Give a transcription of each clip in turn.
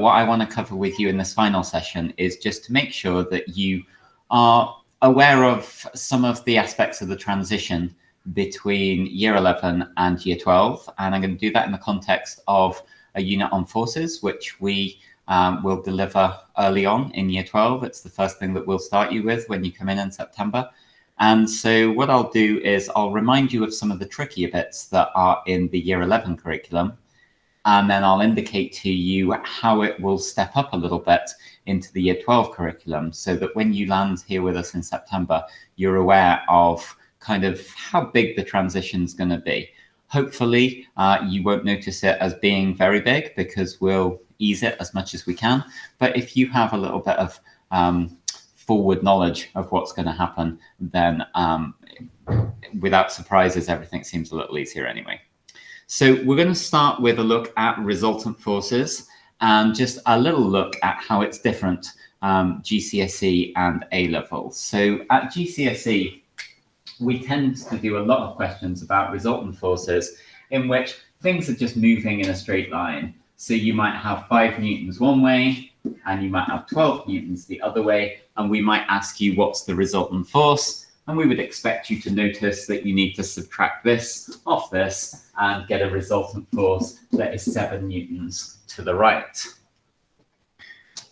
What I want to cover with you in this final session is just to make sure that you are aware of some of the aspects of the transition between year 11 and year 12. And I'm going to do that in the context of a unit on forces, which we will deliver early on in year 12. It's the first thing that we'll start you with when you come in September. And so what I'll do is I'll remind you of some of the trickier bits that are in the year 11 curriculum. And then I'll indicate to you how it will step up a little bit into the year 12 curriculum, so that when you land here with us in September, you're aware of kind of how big the transition is going to be. Hopefully, you won't notice it as being very big because we'll ease it as much as we can. But if you have a little bit of forward knowledge of what's going to happen, then without surprises, everything seems a little easier anyway. So we're going to start with a look at resultant forces and just a little look at how it's different GCSE and A-level. So at GCSE, we tend to do a lot of questions about resultant forces in which things are just moving in a straight line. So you might have 5 newtons one way and you might have 12 newtons the other way, and we might ask you what's the resultant force. And we would expect you to notice that you need to subtract this off this and get a resultant force that is 7 newtons to the right.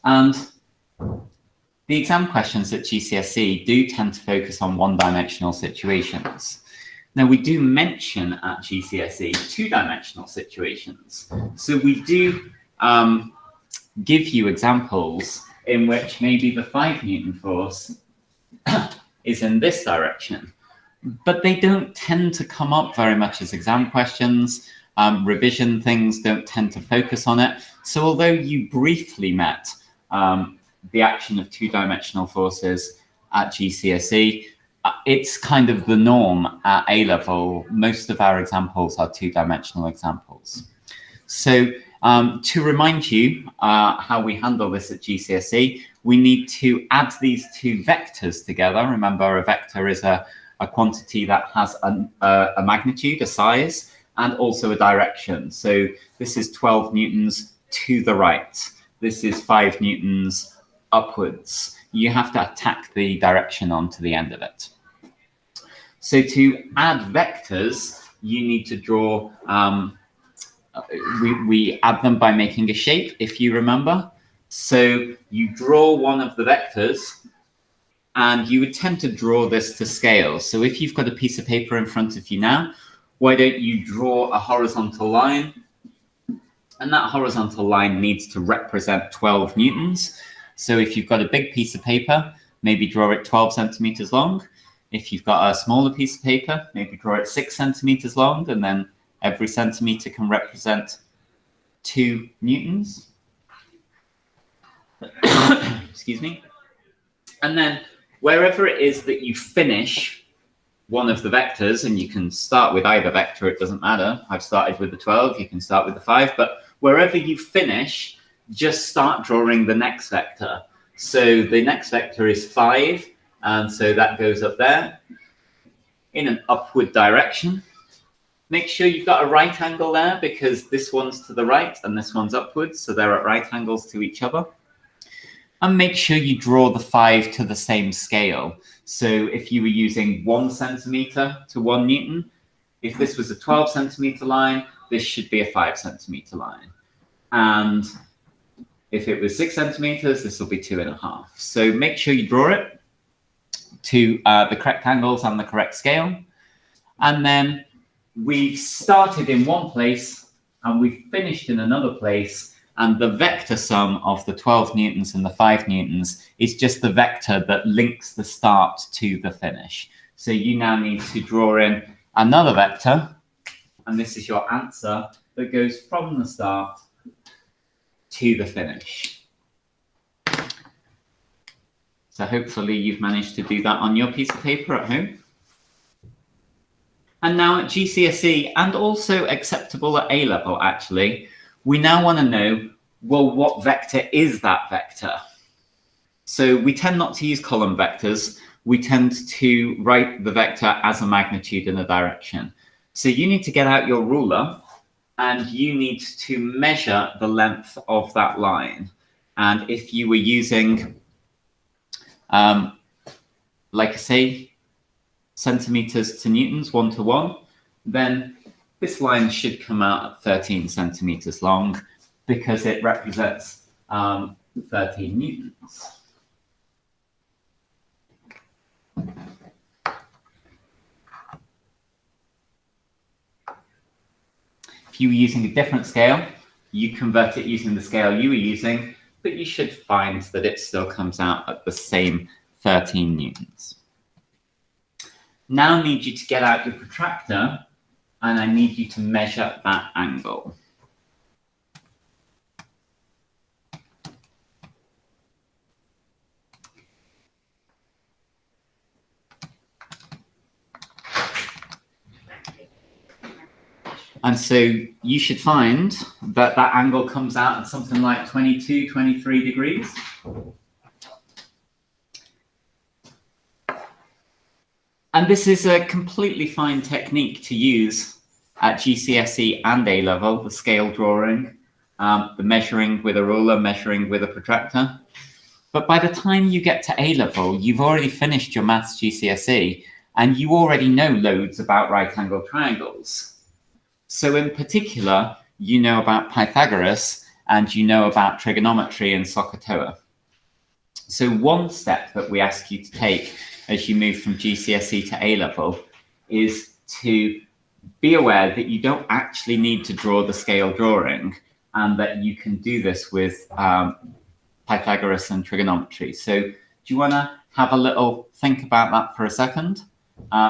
And the exam questions at GCSE do tend to focus on one-dimensional situations. Now, we do mention at GCSE 2-dimensional situations. So we do give you examples in which maybe the 5 Newton force is in this direction, but they don't tend to come up very much as exam questions. Revision things don't tend to focus on it. So although you briefly met the action of 2-dimensional forces at GCSE, it's kind of the norm at A-level. Most of our examples are 2-dimensional examples. So to remind you how we handle this at GCSE, we need to add these 2 vectors together. Remember, a vector is a quantity that has a magnitude, a size, and also a direction. So this is 12 newtons to the right. This is 5 newtons upwards. You have to tack the direction onto the end of it. So to add vectors, you need to draw, we add them by making a shape, if you remember. So you draw one of the vectors, and you would tend to draw this to scale. So if you've got a piece of paper in front of you now, why don't you draw a horizontal line? And that horizontal line needs to represent 12 newtons. So if you've got a big piece of paper, maybe draw it 12 centimeters long. If you've got a smaller piece of paper, maybe draw it 6 centimeters long, and then every centimeter can represent 2 newtons. Excuse me. And then wherever it is that you finish one of the vectors, and you can start with either vector, it doesn't matter. I've started with the 12, you can start with the 5, but wherever you finish, just start drawing the next vector. So the next vector is 5, and so that goes up there in an upward direction. Make sure you've got a right angle there, because this one's to the right and this one's upwards, so they're at right angles to each other. And make sure you draw the 5 to the same scale. So if you were using 1 centimeter to 1 newton, if this was a 12 centimeter line, this should be a 5 centimeter line. And if it was 6 centimeters, this will be 2.5. So make sure you draw it to the correct angles and the correct scale. And then we've started in one place and we've finished in another place. And the vector sum of the 12 newtons and the 5 newtons is just the vector that links the start to the finish. So you now need to draw in another vector, and this is your answer that goes from the start to the finish. So hopefully you've managed to do that on your piece of paper at home. And now at GCSE, and also acceptable at A-level actually, we now want to know, well, what vector is that vector? So we tend not to use column vectors. We tend to write the vector as a magnitude and a direction. So you need to get out your ruler and you need to measure the length of that line. And if you were using, like I say, centimeters to newtons, 1:1, then this line should come out at 13 centimeters long because it represents 13 newtons. If you were using a different scale, you convert it using the scale you were using, but you should find that it still comes out at the same 13 newtons. Now I need you to get out your protractor, and I need you to measure that angle. And so you should find that that angle comes out at something like 22, 23 degrees. And this is a completely fine technique to use at GCSE and A-level, the scale drawing, the measuring with a ruler, measuring with a protractor. But by the time you get to A-level, you've already finished your maths GCSE, and you already know loads about right-angled triangles. So in particular, you know about Pythagoras and you know about trigonometry and SOHCAHTOA. So one step that we ask you to take as you move from GCSE to A-level is to be aware that you don't actually need to draw the scale drawing and that you can do this with Pythagoras and trigonometry. So do you want to have a little think about that for a second?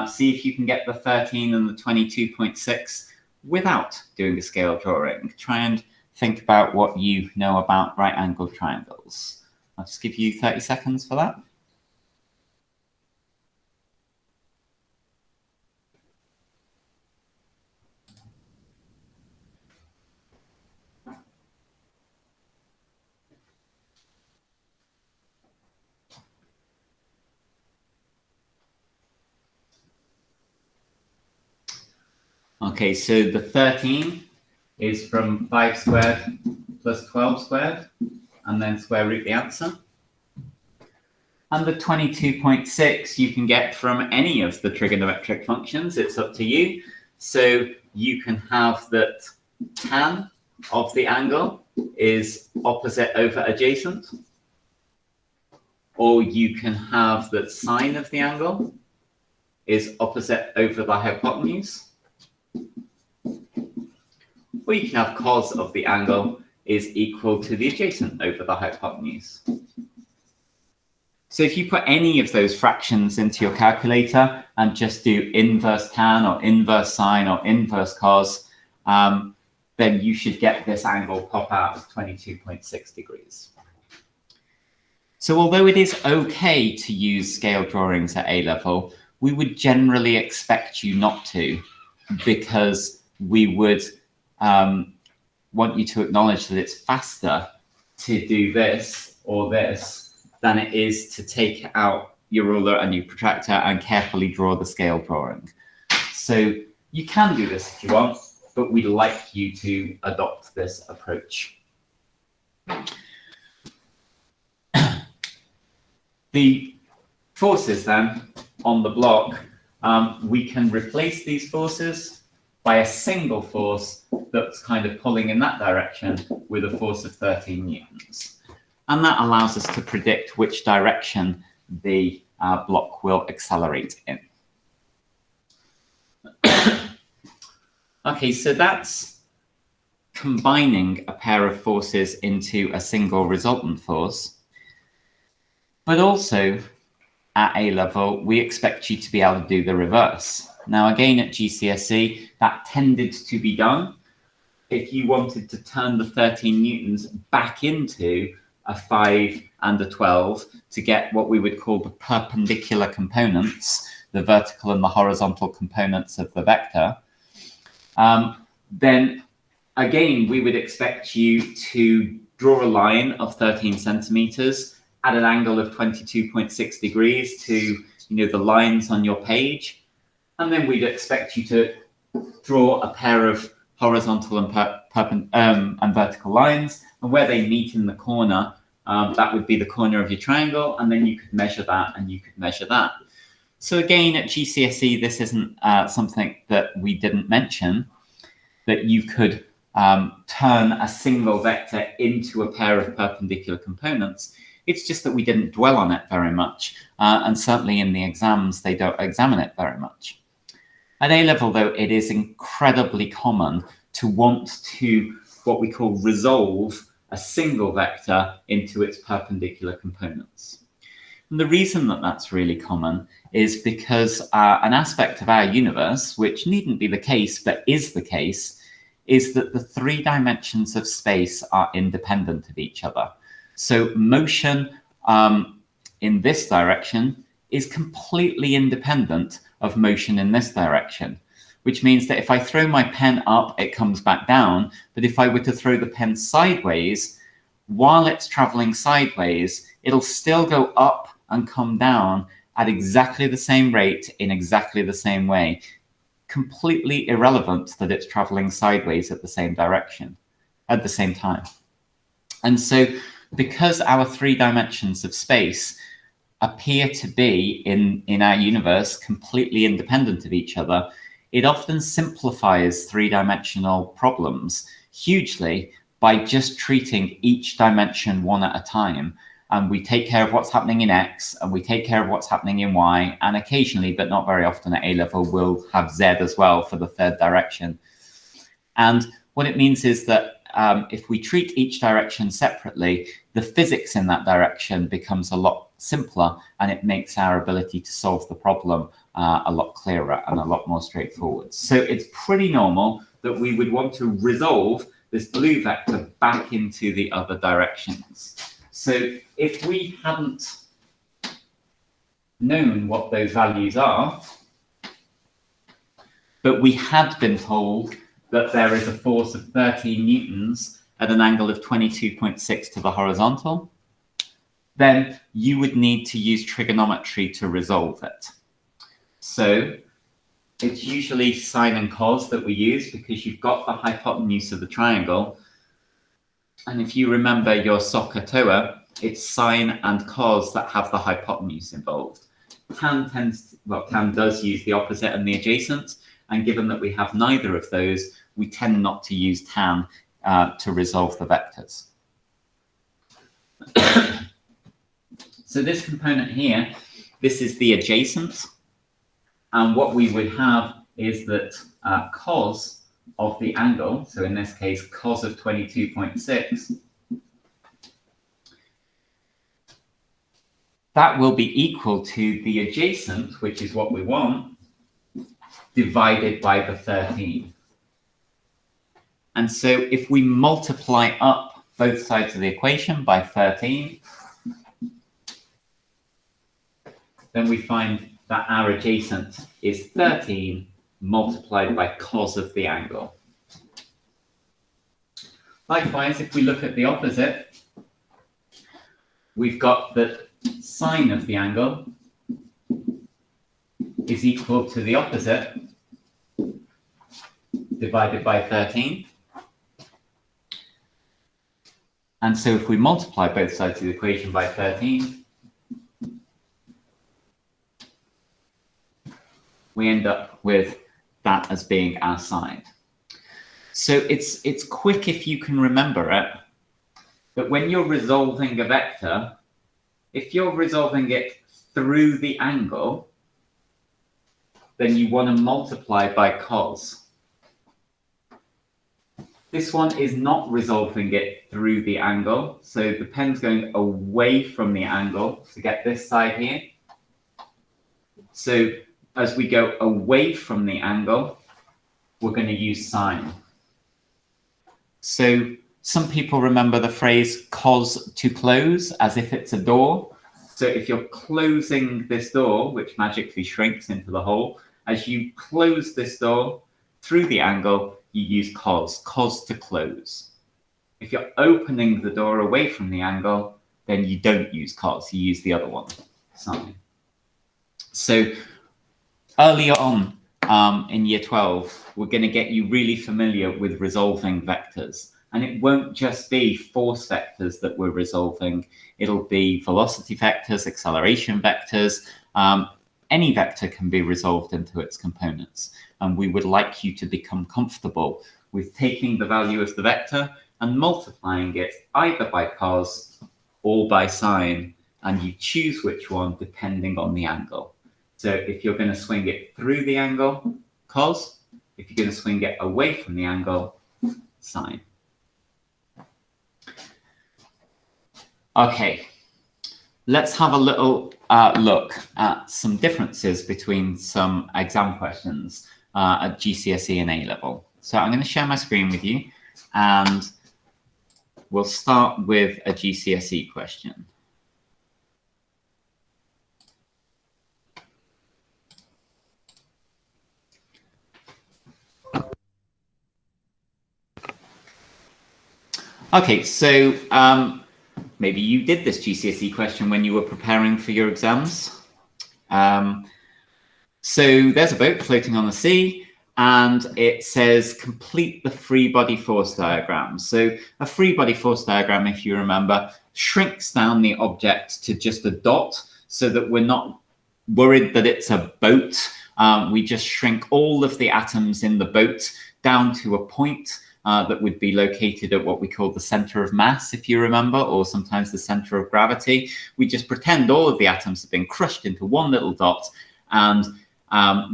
See if you can get the 13 and the 22.6 without doing a scale drawing. Try and think about what you know about right-angled triangles. I'll just give you 30 seconds for that. Okay, so the 13 is from 5 squared plus 12 squared, and then square root the answer. And the 22.6 you can get from any of the trigonometric functions. It's up to you. So you can have that tan of the angle is opposite over adjacent, or you can have that sine of the angle is opposite over the hypotenuse, or you can have cos of the angle is equal to the adjacent over the hypotenuse. So if you put any of those fractions into your calculator and just do inverse tan or inverse sine or inverse cos, then you should get this angle pop out as 22.6 degrees. So although it is okay to use scale drawings at A-level, we would generally expect you not to, because we would want you to acknowledge that it's faster to do this or this than it is to take out your ruler and your protractor and carefully draw the scale drawing. So you can do this if you want, but we'd like you to adopt this approach. The forces then on the block, we can replace these forces by a single force that's kind of pulling in that direction with a force of 13 newtons. And that allows us to predict which direction the block will accelerate in. Okay, so that's combining a pair of forces into a single resultant force. But also at A-level, we expect you to be able to do the reverse. Now, again, at GCSE, that tended to be done if you wanted to turn the 13 newtons back into a 5 and a 12 to get what we would call the perpendicular components, the vertical and the horizontal components of the vector, then again, we would expect you to draw a line of 13 centimeters at an angle of 22.6 degrees to the lines on your page. And then we'd expect you to draw a pair of horizontal and vertical lines, and where they meet in the corner, that would be the corner of your triangle, and then you could measure that and you could measure that. So again, at GCSE, this isn't something that we didn't mention, that you could turn a single vector into a pair of perpendicular components. It's just that we didn't dwell on it very much, and certainly in the exams, they don't examine it very much. At A-level, though, it is incredibly common to want to, what we call, resolve a single vector into its perpendicular components. And the reason that that's really common is because an aspect of our universe, which needn't be the case, but is the case, is that the three dimensions of space are independent of each other. So motion in this direction is completely independent of motion in this direction, which means that if I throw my pen up, it comes back down. But if I were to throw the pen sideways, while it's traveling sideways, it'll still go up and come down at exactly the same rate in exactly the same way. Completely irrelevant that it's traveling sideways at the same direction at the same time. And so because our three dimensions of space appear to be in our universe completely independent of each other, it often simplifies three-dimensional problems hugely by just treating each dimension one at a time. And we take care of what's happening in X, and we take care of what's happening in Y, and occasionally, but not very often at A-level, we'll have Z as well for the third direction. And what it means is that if we treat each direction separately, the physics in that direction becomes a lot simpler, and it makes our ability to solve the problem a lot clearer and a lot more straightforward. So it's pretty normal that we would want to resolve this blue vector back into the other directions. So if we hadn't known what those values are, but we had been told that there is a force of 13 newtons at an angle of 22.6 to the horizontal, then you would need to use trigonometry to resolve it. So it's usually sine and cos that we use because you've got the hypotenuse of the triangle. And if you remember your SOHCAHTOA, it's sine and cos that have the hypotenuse involved. Tan does use the opposite and the adjacent. And given that we have neither of those, we tend not to use tan to resolve the vectors. So this component here, this is the adjacent. And what we would have is that cos of the angle, so in this case, cos of 22.6, that will be equal to the adjacent, which is what we want, divided by the 13. And so if we multiply up both sides of the equation by 13, then we find that our adjacent is 13 multiplied by cos of the angle. Likewise, if we look at the opposite, we've got that sine of the angle is equal to the opposite divided by 13. And so if we multiply both sides of the equation by 13, we end up with that as being our side. So it's quick if you can remember it, that when you're resolving a vector, if you're resolving it through the angle, then you want to multiply by cos. This one is not resolving it through the angle, so the pen's going away from the angle to get this side here. So as we go away from the angle, we're going to use sine. So some people remember the phrase cos to close as if it's a door. So if you're closing this door, which magically shrinks into the hole, as you close this door through the angle, you use cos to close. If you're opening the door away from the angle, then you don't use cos, you use the other one, sine. So earlier on in year 12, we're going to get you really familiar with resolving vectors. And it won't just be force vectors that we're resolving. It'll be velocity vectors, acceleration vectors. Any vector can be resolved into its components. And we would like you to become comfortable with taking the value of the vector and multiplying it either by cos or by sine. And you choose which one depending on the angle. So if you're going to swing it through the angle, cos. If you're going to swing it away from the angle, sine. Okay, let's have a little look at some differences between some exam questions at GCSE and A-level. So I'm going to share my screen with you, and we'll start with a GCSE question. Okay, so maybe you did this GCSE question when you were preparing for your exams. So there's a boat floating on the sea, and it says complete the free body force diagram. So a free body force diagram, if you remember, shrinks down the object to just a dot so that we're not worried that it's a boat. We just shrink all of the atoms in the boat down to a point that would be located at what we call the center of mass, if you remember, or sometimes the center of gravity. We just pretend all of the atoms have been crushed into one little dot, and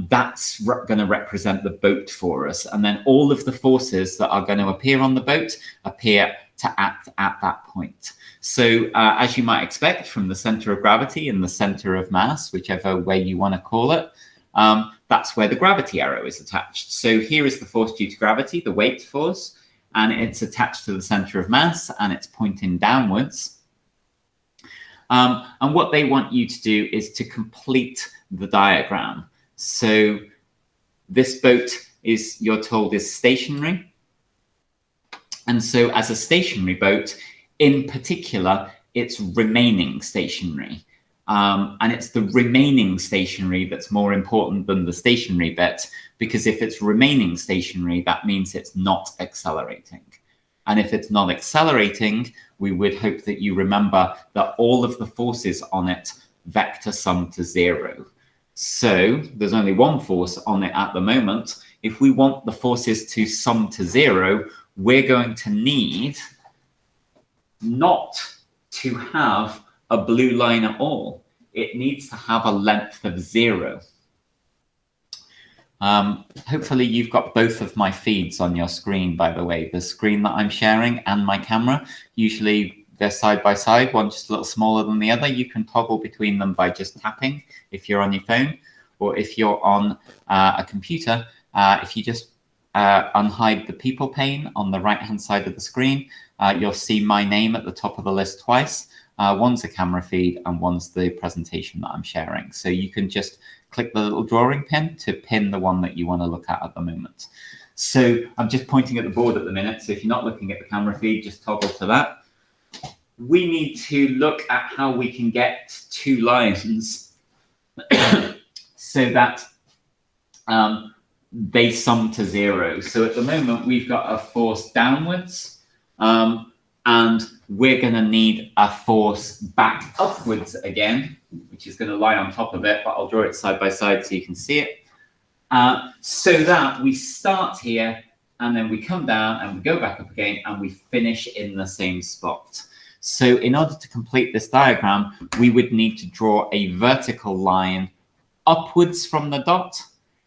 that's going to represent the boat for us. And then all of the forces that are going to appear on the boat appear to act at that point. So as you might expect, from the center of gravity and the center of mass, whichever way you want to call it, that's where the gravity arrow is attached. So here is the force due to gravity, the weight force, and it's attached to the center of mass, and it's pointing downwards. And what they want you to do is to complete the diagram. So this boat is, you're told, is stationary. And so as a stationary boat, in particular, it's remaining stationary. And it's the remaining stationary that's more important than the stationary bit, because if it's remaining stationary, that means it's not accelerating. And if it's not accelerating, we would hope that you remember that all of the forces on it vector sum to 0. So there's only one force on it at the moment. If we want the forces to sum to 0, we're going to need not to have a blue line at all. It needs to have a length of 0. Hopefully you've got both of my feeds on your screen, by the way, the screen that I'm sharing and my camera. Usually they're side by side, one just a little smaller than the other. You can toggle between them by just tapping if you're on your phone, or if you're on a computer, if you just unhide the people pane on the right-hand side of the screen, you'll see my name at the top of the list twice. One's a camera feed and one's the presentation that I'm sharing. So you can just click the little drawing pin to pin the one that you want to look at the moment. So I'm just pointing at the board at the minute. So if you're not looking at the camera feed, just toggle to that. We need to look at how we can get two lines so that they sum to 0. So at the moment, we've got a force downwards, and we're going to need a force back upwards again, which is going to lie on top of it, but I'll draw it side by side so you can see it. So that we start here, and then we come down, and we go back up again, and we finish in the same spot. So in order to complete this diagram, we would need to draw a vertical line upwards from the dot,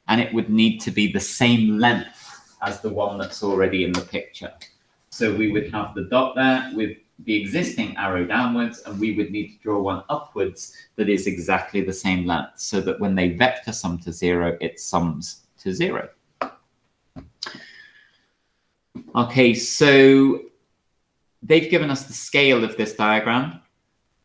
and it would need to be the same length as the one that's already in the picture. So we would have the dot there with the existing arrow downwards, and we would need to draw one upwards that is exactly the same length, so that when they vector sum to 0, it sums to 0. Okay, so they've given us the scale of this diagram.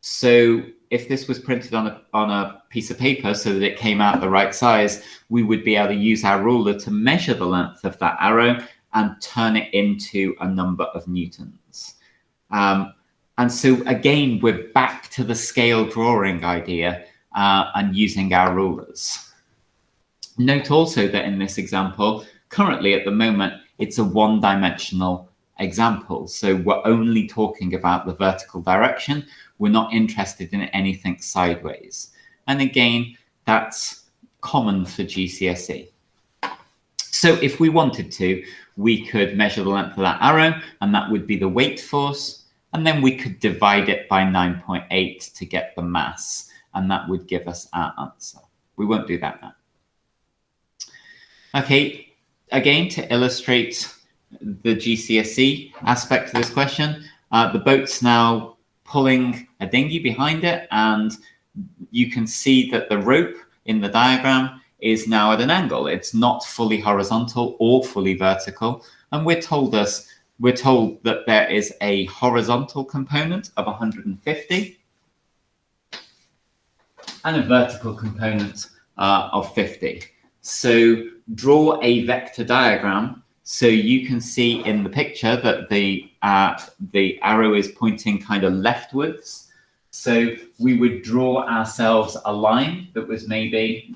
So if this was printed on a piece of paper so that it came out the right size, we would be able to use our ruler to measure the length of that arrow and turn it into a number of newtons. And so again, we're back to the scale drawing idea and using our rulers. Note also that in this example, currently at the moment, it's a one-dimensional example. So we're only talking about the vertical direction. We're not interested in anything sideways. And again, that's common for GCSE. So if we wanted to, we could measure the length of that arrow, and that would be the weight force. And then we could divide it by 9.8 to get the mass, and that would give us our answer. We won't do that now. Okay, again, to illustrate the GCSE aspect of this question, the boat's now pulling a dinghy behind it, and you can see that the rope in the diagram is now at an angle. It's not fully horizontal or fully vertical, and we're told that there is a horizontal component of 150 and a vertical component of 50. So draw a vector diagram so you can see in the picture that the arrow is pointing kind of leftwards. So we would draw ourselves a line that was maybe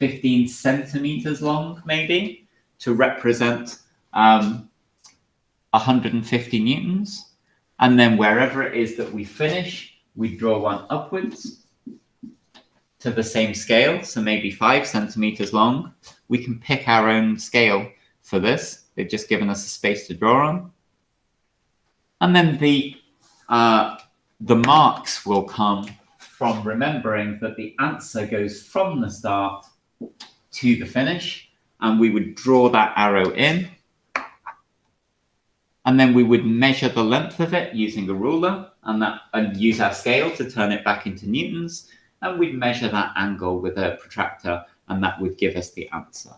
15 centimeters long, maybe, to represent 150 newtons. And then wherever it is that we finish, we draw one upwards to the same scale, so maybe 5 centimeters long. We can pick our own scale for this. They've just given us a space to draw on. And then the marks will come from remembering that the answer goes from the start to the finish, and we would draw that arrow in. And then we would measure the length of it using a ruler and use our scale to turn it back into newtons. And we'd measure that angle with a protractor, and that would give us the answer.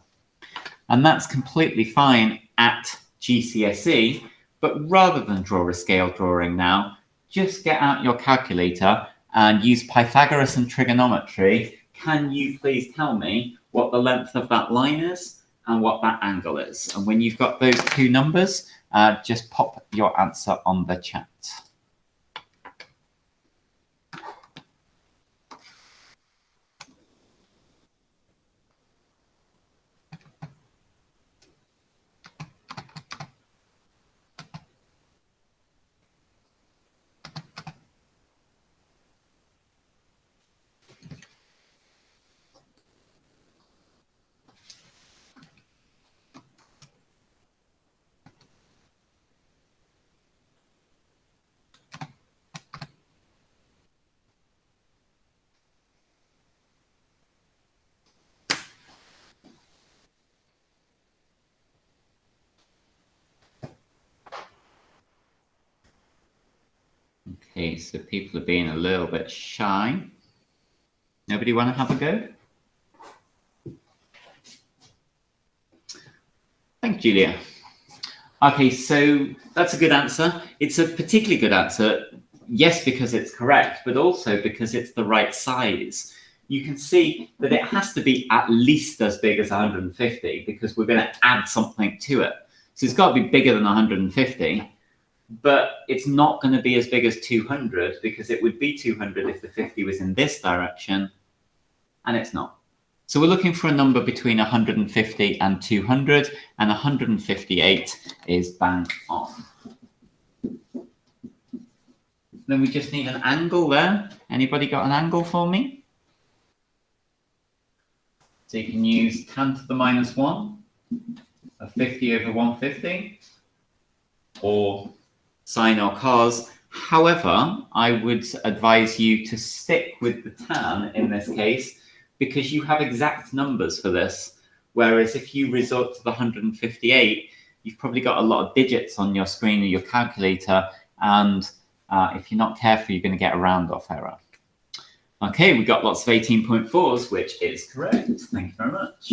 And that's completely fine at GCSE, but rather than draw a scale drawing now, just get out your calculator and use Pythagoras and trigonometry. Can you please tell me what the length of that line is and what that angle is? And when you've got those two numbers, just pop your answer on the chat. Okay, so people are being a little bit shy. Nobody want to have a go? Thanks, Julia. Okay, so that's a good answer. It's a particularly good answer, yes, because it's correct, but also because it's the right size. You can see that it has to be at least as big as 150 because we're going to add something to it. So it's got to be bigger than 150. But it's not going to be as big as 200 because it would be 200 if the 50 was in this direction, and it's not. So we're looking for a number between 150 and 200, and 158 is bang on. Then we just need an angle there. Anybody got an angle for me? So you can use tan to the minus 1 of 50 over 150, or sine or cos. However, I would advise you to stick with the tan in this case because you have exact numbers for this. Whereas if you resort to the 158, you've probably got a lot of digits on your screen or your calculator. And if you're not careful, you're going to get a round off error. Okay, we got lots of 18.4s, which is correct. Thank you very much.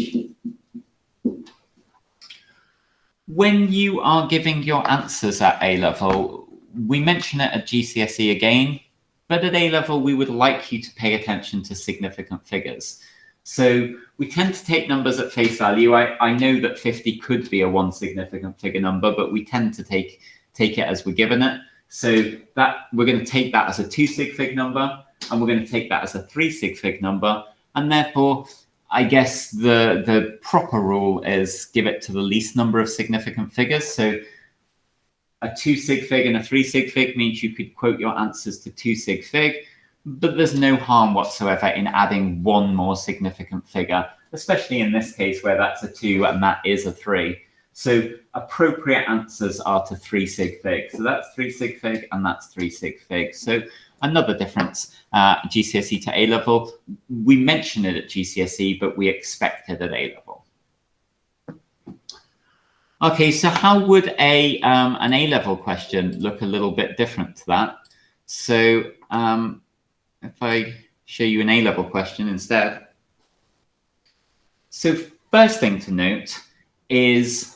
When you are giving your answers at A-level, we mention it at GCSE again, but at A-level, we would like you to pay attention to significant figures. So we tend to take numbers at face value. I know that 50 could be a one significant figure number, but we tend to take it as we're given it. So that we're going to take that as a 2 sig fig number, and we're going to take that as a 3 sig fig number, and therefore I guess the proper rule is give it to the least number of significant figures. So a 2 sig fig and a 3 sig fig means you could quote your answers to 2 sig fig, but there's no harm whatsoever in adding one more significant figure, especially in this case where that's a 2 and that is a 3. So appropriate answers are to 3 sig fig. So that's 3 sig fig and that's 3 sig fig. So another difference, GCSE to A-level. We mention it at GCSE, but we expect it at A-level. Okay, so how would an A-level question look a little bit different to that? So if I show you an A-level question instead. So first thing to note is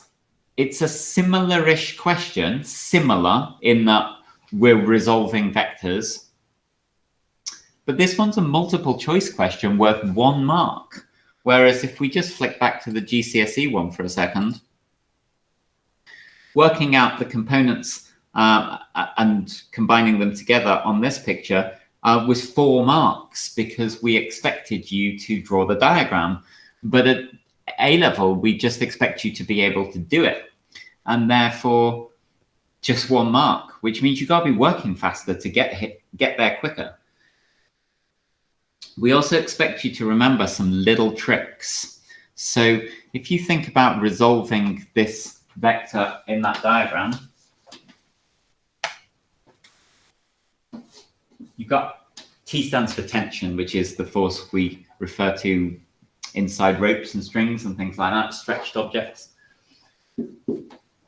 it's a similar-ish question, similar in that we're resolving vectors. But this one's a multiple choice question worth 1 mark. Whereas if we just flick back to the GCSE one for a second, working out the components and combining them together on this picture was 4 marks because we expected you to draw the diagram. But at A-level, we just expect you to be able to do it. And therefore, just 1 mark, which means you've got to be working faster to get there quicker. We also expect you to remember some little tricks. So if you think about resolving this vector in that diagram, you've got T stands for tension, which is the force we refer to inside ropes and strings and things like that, stretched objects.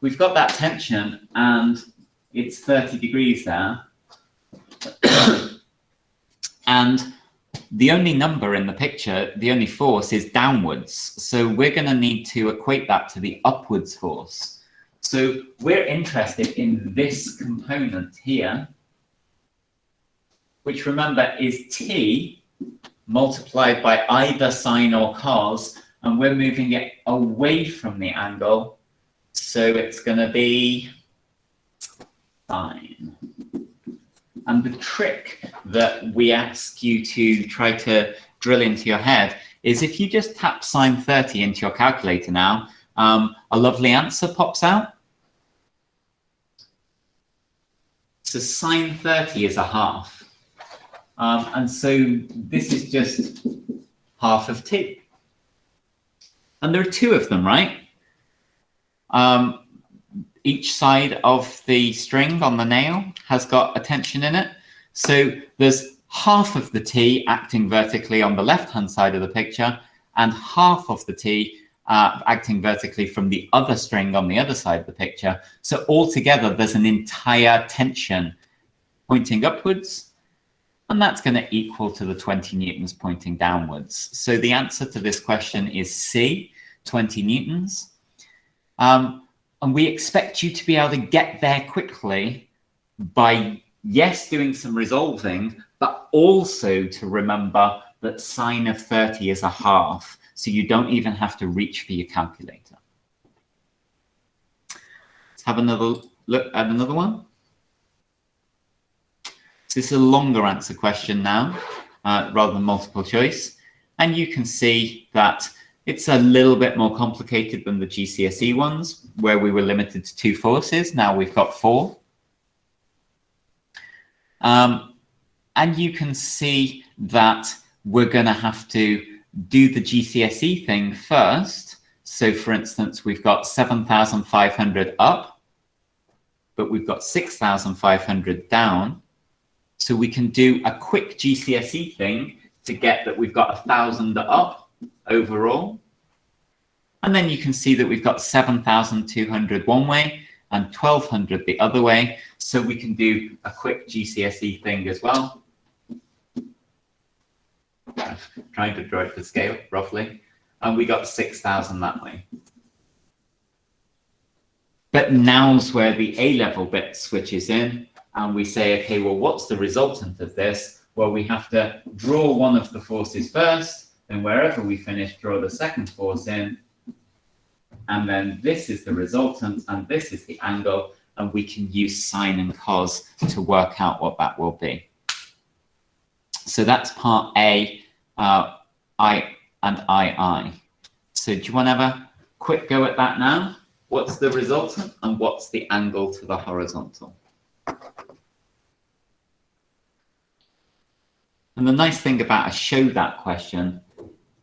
We've got that tension and it's 30 degrees there. And the only number in the picture, the only force is downwards. So we're going to need to equate that to the upwards force. So we're interested in this component here, which remember is T multiplied by either sine or cos, and we're moving it away from the angle. So it's going to be sine. And the trick that we ask you to try to drill into your head is if you just tap sine 30 into your calculator now, a lovely answer pops out. So sine 30 is a half. And so this is just half of T. And there are 2 of them, right? Each side of the string on the nail has got a tension in it. So there's half of the T acting vertically on the left-hand side of the picture and half of the T acting vertically from the other string on the other side of the picture. So altogether, there's an entire tension pointing upwards, and that's going to equal to the 20 newtons pointing downwards. So the answer to this question is C, 20 newtons. And we expect you to be able to get there quickly by, yes, doing some resolving, but also to remember that sine of 30 is a half. So you don't even have to reach for your calculator. Let's have another look at another one. So this is a longer answer question now, rather than multiple choice. And you can see that it's a little bit more complicated than the GCSE ones, where we were limited to 2 forces. Now we've got 4. And you can see that we're going to have to do the GCSE thing first. So for instance, we've got 7,500 up, but we've got 6,500 down. So we can do a quick GCSE thing to get that we've got 1,000 up overall. And then you can see that we've got 7,200 one way and 1,200 the other way. So we can do a quick GCSE thing as well. Trying to draw it to scale roughly. And we got 6,000 that way. But now's where the A-level bit switches in. And we say, okay, well, what's the resultant of this? Well, we have to draw one of the forces first. Then wherever we finish, draw the second force in. And then this is the resultant, and this is the angle. And we can use sine and cos to work out what that will be. So that's part A. I and II. So do you want to have a quick go at that now? What's the resultant and what's the angle to the horizontal? And the nice thing about a show that question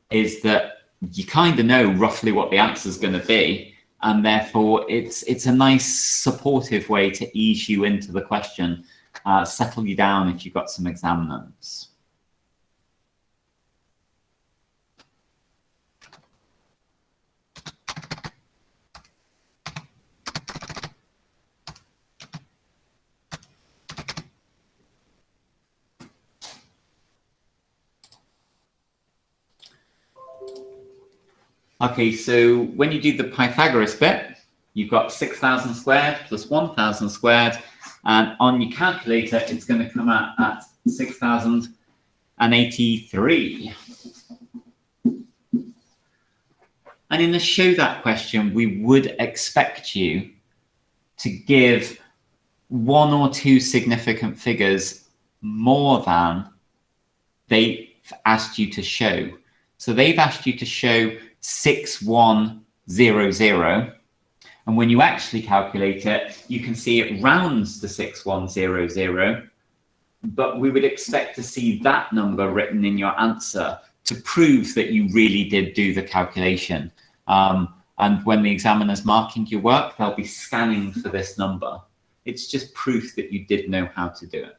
is that you kind of know roughly what the answer is going to be, and therefore it's a nice supportive way to ease you into the question, settle you down if you've got some exam notes. Okay, so when you do the Pythagoras bit, you've got 6,000 squared plus 1,000 squared, and on your calculator, it's going to come out at 6,083. And in the show that question, we would expect you to give one or two significant figures more than they've asked you to show. So they've asked you to show 6100, and when you actually calculate it, you can see it rounds to 6100, but we would expect to see that number written in your answer to prove that you really did do the calculation. And when the examiner's marking your work, they'll be scanning for this number. It's just proof that you did know how to do it.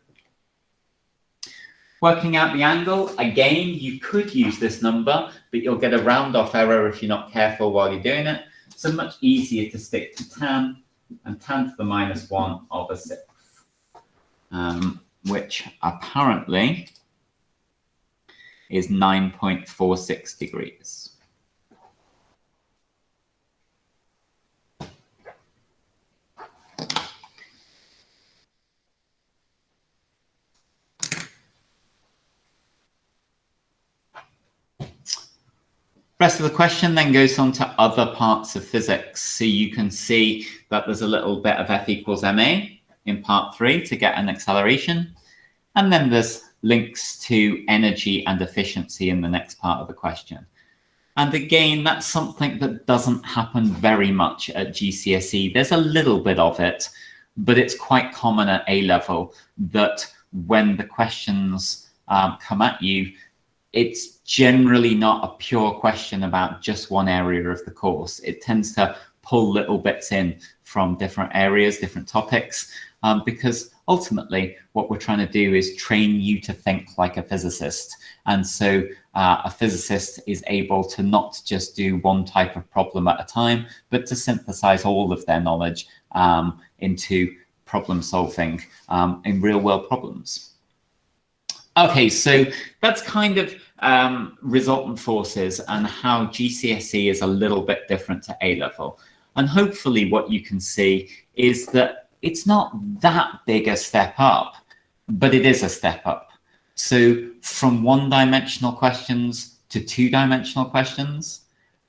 Working out the angle, again, you could use this number, but you'll get a round off error if you're not careful while you're doing it. So much easier to stick to tan, and tan to the -1 of a sixth, which apparently is 9.46 degrees. Rest of the question then goes on to other parts of physics. So you can see that there's a little bit of F equals ma in part 3 to get an acceleration. And then there's links to energy and efficiency in the next part of the question. And again, that's something that doesn't happen very much at GCSE. There's a little bit of it, but it's quite common at A level that when the questions come at you, it's generally not a pure question about just one area of the course. It tends to pull little bits in from different areas, different topics, because ultimately what we're trying to do is train you to think like a physicist. And so a physicist is able to not just do one type of problem at a time, but to synthesize all of their knowledge into problem solving in real world problems. Okay, so that's kind of resultant forces and how GCSE is a little bit different to A level. And hopefully what you can see is that it's not that big a step up, but it is a step up. So from one-dimensional questions to two-dimensional questions,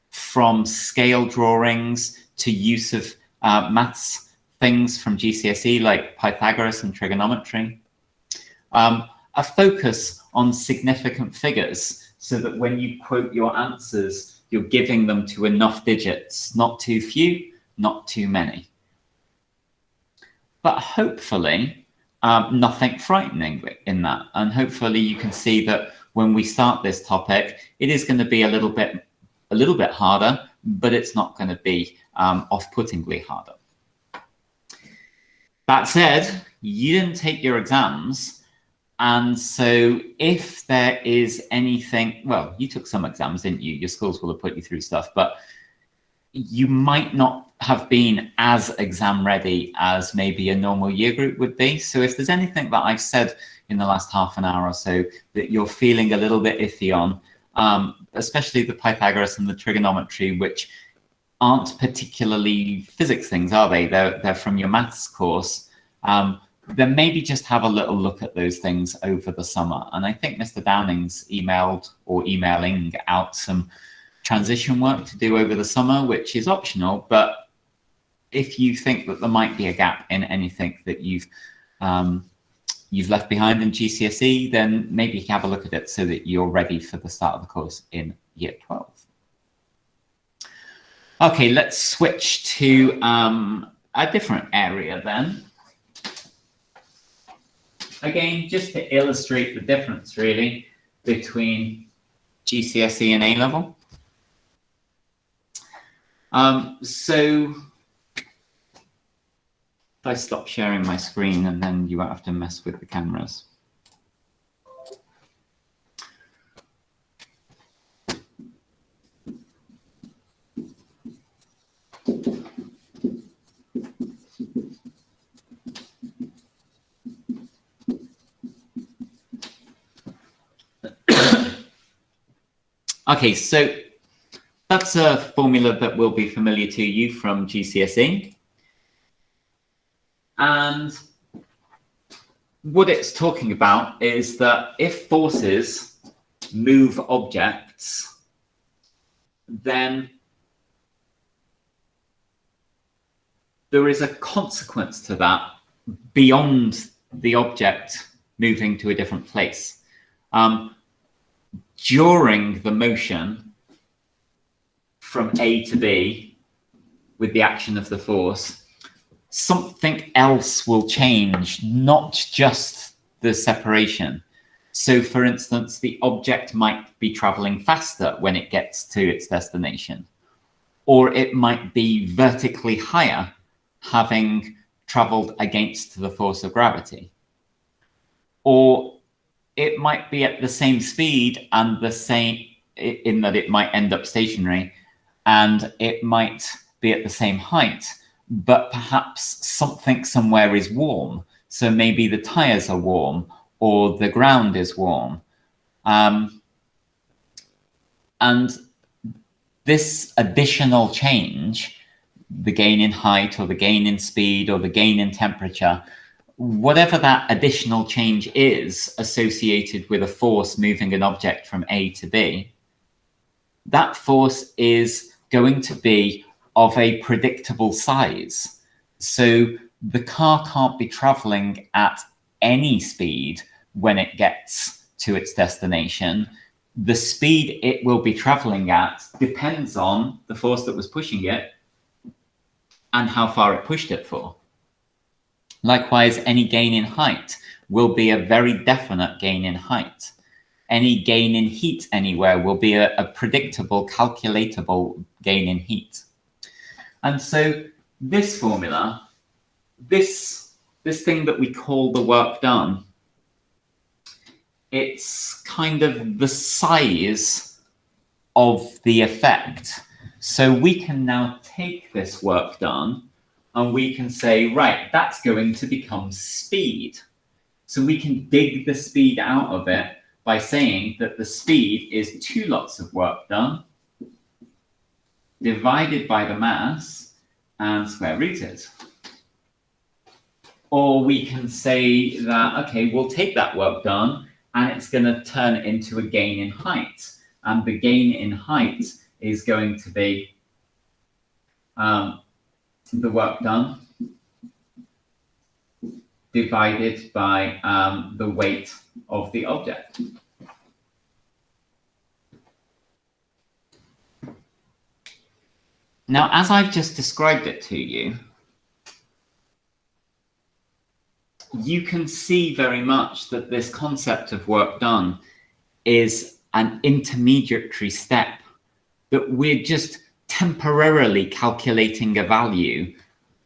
from scale drawings to use of maths things from GCSE like Pythagoras and trigonometry. A focus on significant figures so that when you quote your answers, you're giving them to enough digits, not too few, not too many. But hopefully, nothing frightening in that. And hopefully you can see that when we start this topic, it is going to be a little bit harder, but it's not going to be off-puttingly harder. That said, you didn't take your exams. And so if there is anything, well, you took some exams, didn't you? Your schools will have put you through stuff, but you might not have been as exam ready as maybe a normal year group would be. So if there's anything that I've said in the last half an hour or so that you're feeling a little bit iffy on, especially the Pythagoras and the trigonometry, which aren't particularly physics things, are they? They're from your maths course. Then maybe just have a little look at those things over the summer. And I think Mr. Downing's emailed or emailing out some transition work to do over the summer, which is optional. But if you think that there might be a gap in anything that you've left behind in GCSE, then maybe have a look at it so that you're ready for the start of the course in year 12. Okay, let's switch to a different area then. Again, just to illustrate the difference really between GCSE and A-level. So if I stop sharing my screen and then you won't have to mess with the cameras. Okay, so that's a formula that will be familiar to you from GCSE. And what it's talking about is that if forces move objects, then there is a consequence to that beyond the object moving to a different place. During the motion from A to B with the action of the force, something else will change, not just the separation. So for instance, the object might be traveling faster when it gets to its destination, or it might be vertically higher, having traveled against the force of gravity, or it might be at the same speed and the same, in that it might end up stationary, and it might be at the same height, but perhaps something somewhere is warm. So maybe the tires are warm or the ground is warm. And this additional change, the gain in height or the gain in speed or the gain in temperature, whatever that additional change is associated with a force moving an object from A to B, that force is going to be of a predictable size. So the car can't be traveling at any speed when it gets to its destination. The speed it will be traveling at depends on the force that was pushing it and how far it pushed it for. Likewise, any gain in height will be a very definite gain in height. Any gain in heat anywhere will be a predictable, calculatable gain in heat. And so this formula, this thing that we call the work done, it's kind of the size of the effect. So we can now take this work done and we can say, right, that's going to become speed. So we can dig the speed out of it by saying that the speed is 2 lots of work done divided by the mass and square rooted. Or we can say that, okay, we'll take that work done and it's going to turn into a gain in height. And the gain in height is going to be the work done divided by the weight of the object. Now, as I've just described it to you, you can see very much that this concept of work done is an intermediary step, that we're just temporarily calculating a value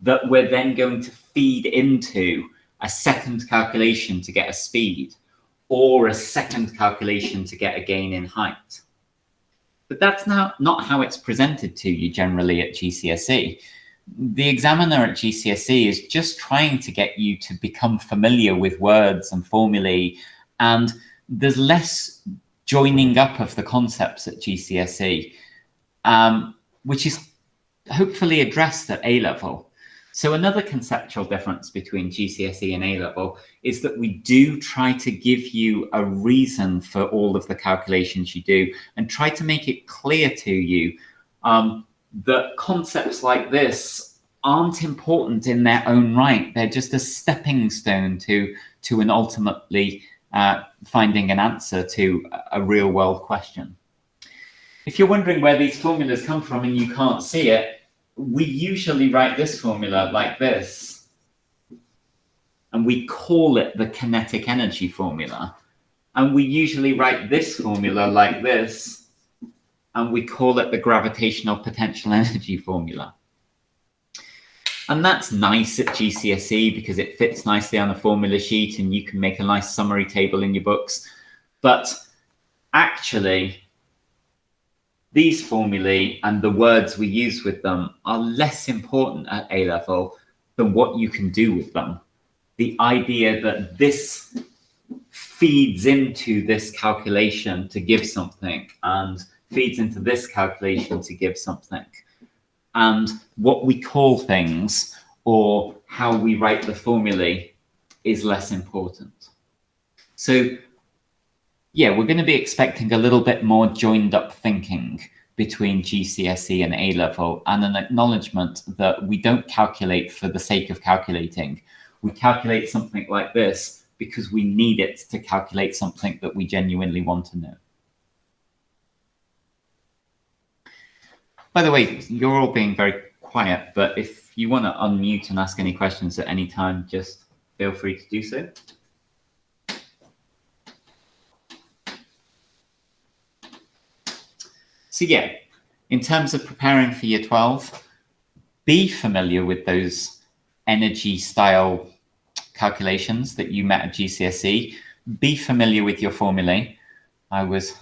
that we're then going to feed into a second calculation to get a speed, or a second calculation to get a gain in height. But that's not how it's presented to you generally at GCSE. The examiner at GCSE is just trying to get you to become familiar with words and formulae, and there's less joining up of the concepts at GCSE, which is hopefully addressed at A-level. So another conceptual difference between GCSE and A-level is that we do try to give you a reason for all of the calculations you do and try to make it clear to you that concepts like this aren't important in their own right. They're just a stepping stone to an ultimately finding an answer to a real world question. If you're wondering where these formulas come from and you can't see it, we usually write this formula like this. And we call it the kinetic energy formula. And we usually write this formula like this. And we call it the gravitational potential energy formula. And that's nice at GCSE because it fits nicely on a formula sheet and you can make a nice summary table in your books. But actually, these formulae and the words we use with them are less important at A level than what you can do with them. The idea that this feeds into this calculation to give something and feeds into this calculation to give something. And what we call things or how we write the formulae is less important. So yeah, we're going to be expecting a little bit more joined up thinking between GCSE and A level and an acknowledgement that we don't calculate for the sake of calculating. We calculate something like this because we need it to calculate something that we genuinely want to know. By the way, you're all being very quiet, but if you want to unmute and ask any questions at any time, just feel free to do so. So yeah, in terms of preparing for year 12, be familiar with those energy style calculations that you met at GCSE. Be familiar with your formulae. I was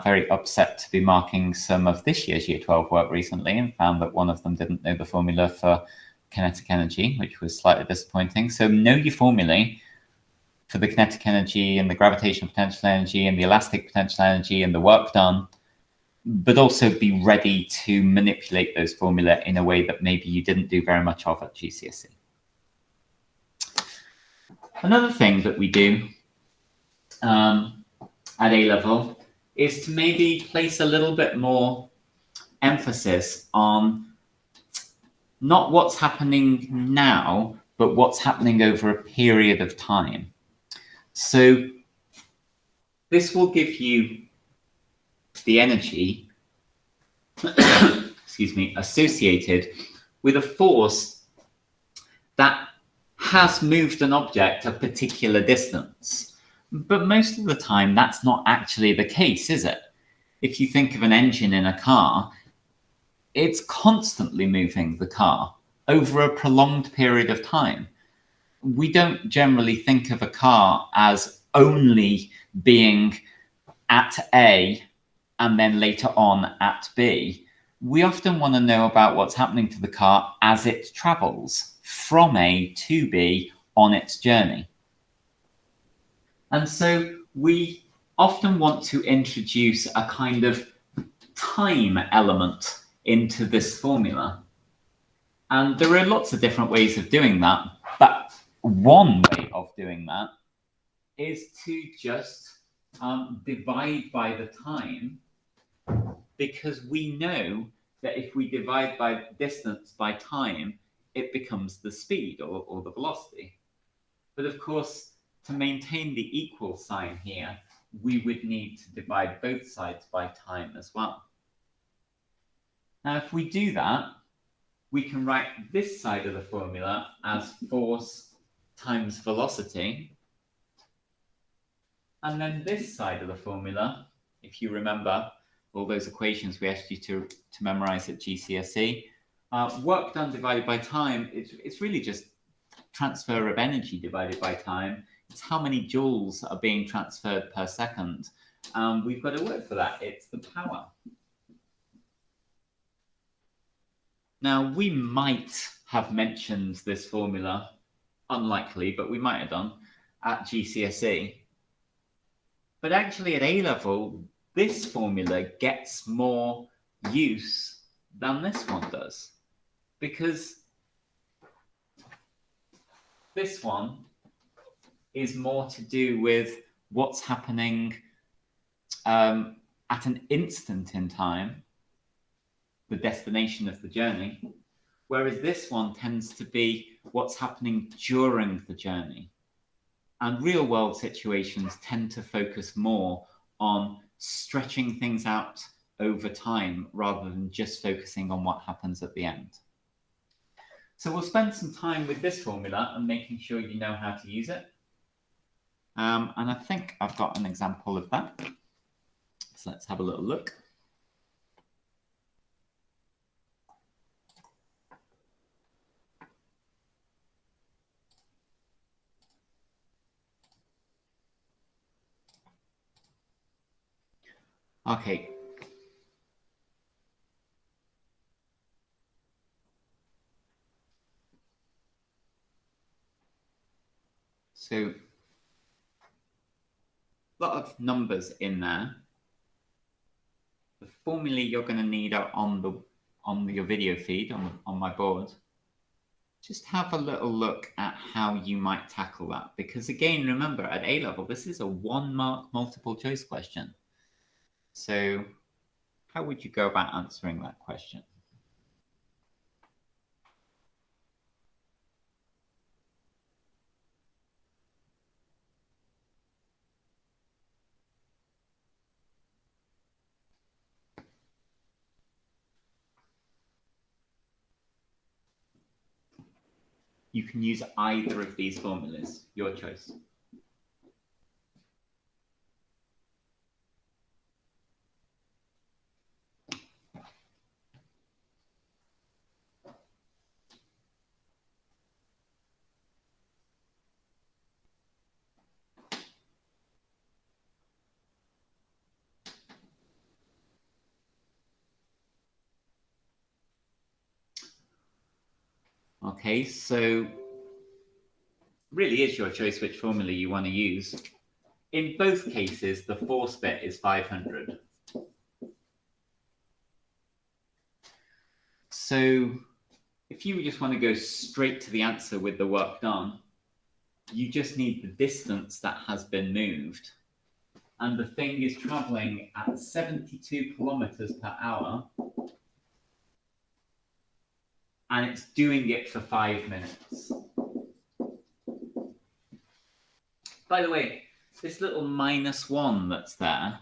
very upset to be marking some of this year's year 12 work recently and found that one of them didn't know the formula for kinetic energy, which was slightly disappointing. So know your formulae for the kinetic energy and the gravitational potential energy and the elastic potential energy and the work done, but also be ready to manipulate those formula in a way that maybe you didn't do very much of at GCSE. Another thing that we do at A level is to maybe place a little bit more emphasis on not what's happening now, but what's happening over a period of time. So this will give you the energy excuse me, associated with a force that has moved an object a particular distance. But most of the time, that's not actually the case, is it? If you think of an engine in a car, it's constantly moving the car over a prolonged period of time. We don't generally think of a car as only being at A and then later on at B. We often want to know about what's happening to the car as it travels from A to B on its journey. And so we often want to introduce a kind of time element into this formula. And there are lots of different ways of doing that, but one way of doing that is to just divide by the time, because we know that if we divide by distance by time, it becomes the speed or the velocity. But of course, to maintain the equal sign here, we would need to divide both sides by time as well. Now, if we do that, we can write this side of the formula as force times velocity. And then this side of the formula, if you remember all those equations we asked you to memorize at GCSE, work done divided by time, it's really just transfer of energy divided by time. It's how many joules are being transferred per second. We've got a word for that. It's the power. Now, we might have mentioned this formula, unlikely, but we might have done, at GCSE. But actually at A level, this formula gets more use than this one does, because this one is more to do with what's happening at an instant in time, the destination of the journey, whereas this one tends to be what's happening during the journey. And real world situations tend to focus more on stretching things out over time rather than just focusing on what happens at the end. So we'll spend some time with this formula and making sure you know how to use it. And I think I've got an example of that. So let's have a little look. Okay. So a lot of numbers in there. The formula you're going to need are on your video feed on my board. Just have a little look at how you might tackle that, because again, remember at A level this is a 1-mark multiple choice question. So how would you go about answering that question? You can use either of these formulas, your choice. Okay, so really is your choice which formula you want to use. In both cases, the force bit is 500. So if you just want to go straight to the answer with the work done, you just need the distance that has been moved. And the thing is traveling at 72 kilometers per hour. And it's doing it for 5 minutes. By the way, this little -1 that's there,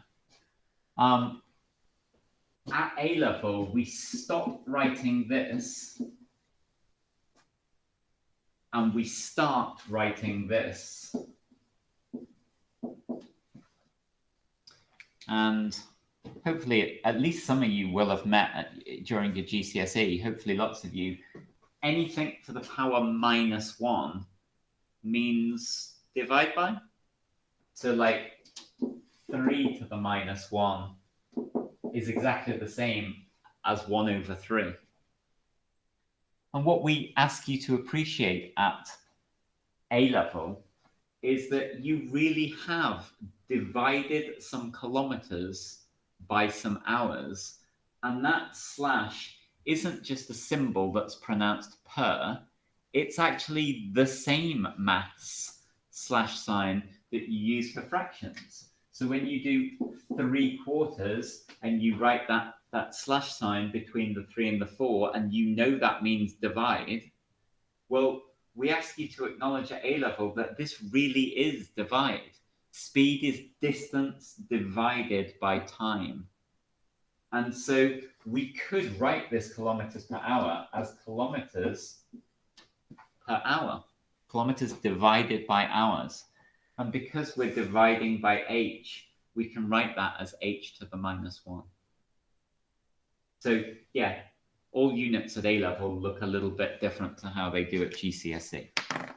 at A level, we stop writing this and we start writing this. And hopefully, at least some of you will have met during your GCSE, hopefully lots of you, anything to the power -1 means divide by. So like 3 to the -1 is exactly the same as 1/3. And what we ask you to appreciate at A level is that you really have divided some kilometers by some hours, and that slash isn't just a symbol that's pronounced per, it's actually the same maths slash sign that you use for fractions. So when you do 3/4 and you write that slash sign between the 3 and the 4, and you know that means divide, well, we ask you to acknowledge at A level that this really is divide. Speed is distance divided by time. And so we could write this kilometers per hour as kilometers per hour, kilometers divided by hours. And because we're dividing by h, we can write that as h to the -1. So yeah, all units at A level look a little bit different to how they do at GCSE.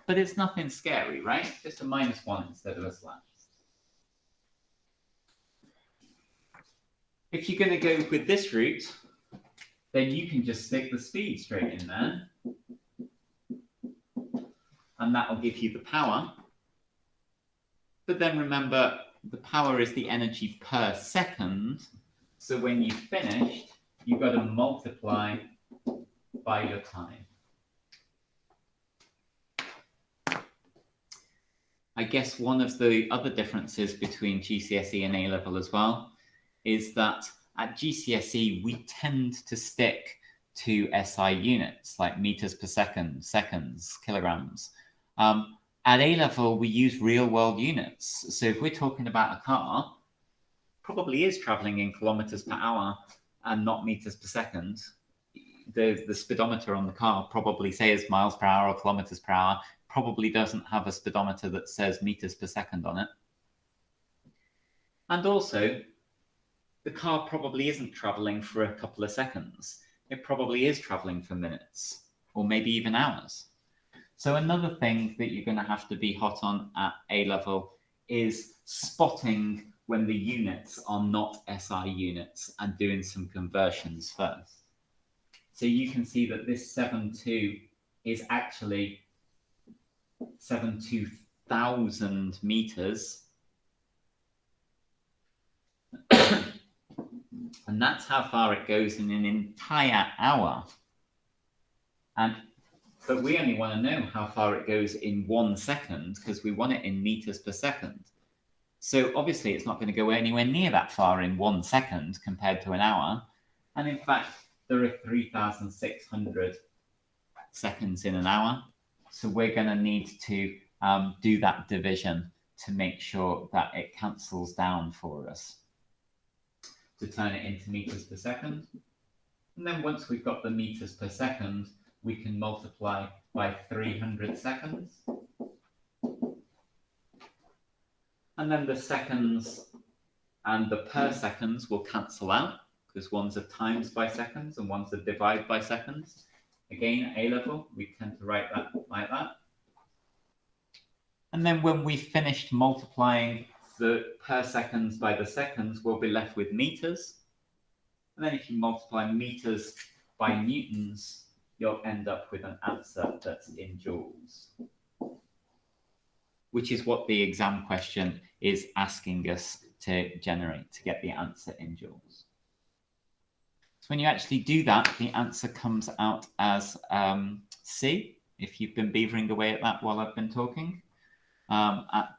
But it's nothing scary, right? Just a -1 instead of a slash. If you're going to go with this route, then you can just stick the speed straight in there. And that will give you the power. But then remember, the power is the energy per second. So when you've finished, you've got to multiply by your time. I guess one of the other differences between GCSE and A level as well is that at GCSE, we tend to stick to SI units like meters per second, seconds, kilograms. At A level, we use real world units. So if we're talking about a car, probably is traveling in kilometers per hour and not meters per second. The speedometer on the car probably says miles per hour or kilometers per hour, probably doesn't have a speedometer that says meters per second on it. And also, the car probably isn't traveling for a couple of seconds. It probably is traveling for minutes or maybe even hours. So another thing that you're going to have to be hot on at A level is spotting when the units are not SI units and doing some conversions first. So you can see that this 7.2 is actually 72,000 meters. And that's how far it goes in an entire hour. But we only want to know how far it goes in 1 second because we want it in meters per second. So obviously it's not going to go anywhere near that far in 1 second compared to an hour. And in fact, there are 3,600 seconds in an hour. So we're going to need to do that division to make sure that it cancels down for us to turn it into meters per second. And then once we've got the meters per second, we can multiply by 300 seconds. And then the seconds and the per seconds will cancel out because one's a times by seconds and one's a divide by seconds. Again, at A level, we tend to write that like that. And then when we've finished multiplying the per seconds by the seconds, we'll be left with meters. And then if you multiply meters by newtons, you'll end up with an answer that's in joules, which is what the exam question is asking us to generate to get the answer in joules. So when you actually do that, the answer comes out as C, if you've been beavering away at that while I've been talking, at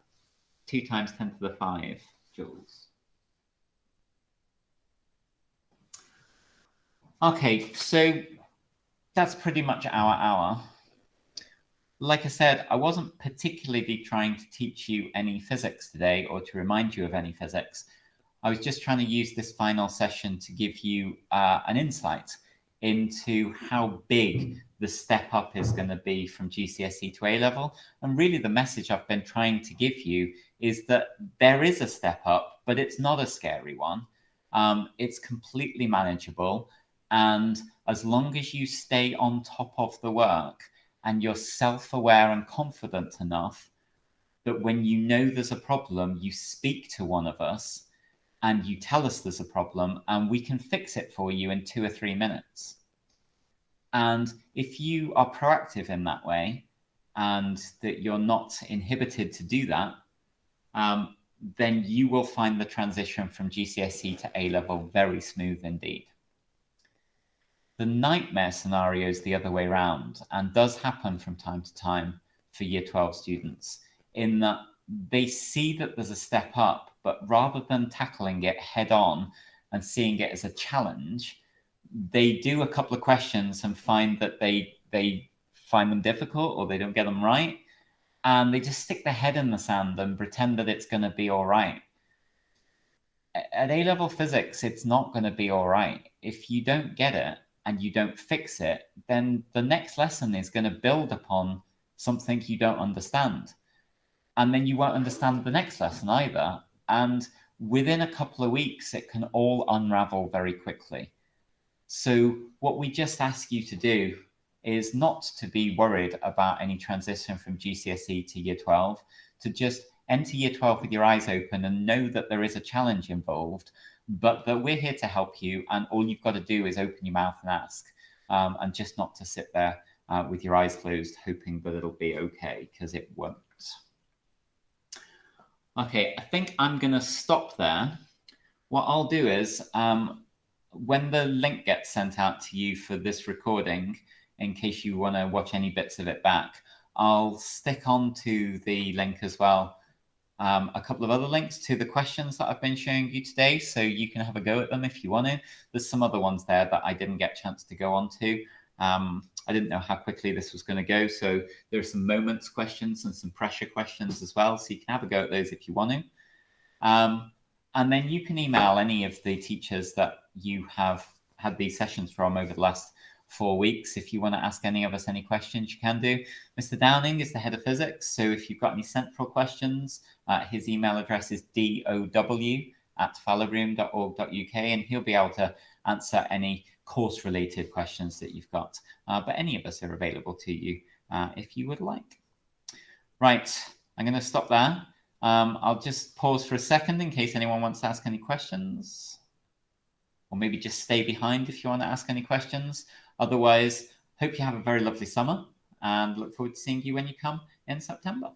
2 times 10 to the 5 joules. Okay, so that's pretty much our hour. Like I said, I wasn't particularly trying to teach you any physics today or to remind you of any physics. I was just trying to use this final session to give you an insight into how big the step up is going to be from GCSE to A level. And really the message I've been trying to give you is that there is a step up, but it's not a scary one. It's completely manageable. And as long as you stay on top of the work and you're self-aware and confident enough that when you know there's a problem, you speak to one of us and you tell us there's a problem and we can fix it for you in 2 or 3 minutes. And if you are proactive in that way and that you're not inhibited to do that, then you will find the transition from GCSE to A level very smooth indeed. The nightmare scenario is the other way around and does happen from time to time for Year 12 students in that they see that there's a step up, but rather than tackling it head on and seeing it as a challenge, they do a couple of questions and find that they find them difficult or they don't get them right. And they just stick their head in the sand and pretend that it's going to be all right. At A-level physics, it's not going to be all right. If you don't get it, and you don't fix it, then the next lesson is going to build upon something you don't understand. And then you won't understand the next lesson either. And within a couple of weeks, it can all unravel very quickly. So what we just ask you to do is not to be worried about any transition from GCSE to Year 12, to just enter Year 12 with your eyes open and know that there is a challenge involved, but that we're here to help you, and all you've got to do is open your mouth and ask, and just not to sit there with your eyes closed hoping that it'll be okay, because it won't. Okay, I think I'm going to stop there. What I'll do is, when the link gets sent out to you for this recording, in case you want to watch any bits of it back, I'll stick onto the link as well a couple of other links to the questions that I've been showing you today, so you can have a go at them if you want to. There's some other ones there that I didn't get a chance to go on to. I didn't know how quickly this was going to go, so there are some moments questions and some pressure questions as well, so you can have a go at those if you want to. And then you can email any of the teachers that you have had these sessions from over the last 4 weeks. If you want to ask any of us any questions, you can do. Mr. Downing is the head of physics. So if you've got any central questions, his email address is dow@fallowroom.org.uk, and he'll be able to answer any course-related questions that you've got. But any of us are available to you if you would like. Right, I'm going to stop there. I'll just pause for a second in case anyone wants to ask any questions. Or maybe just stay behind if you want to ask any questions. Otherwise, hope you have a very lovely summer and look forward to seeing you when you come in September.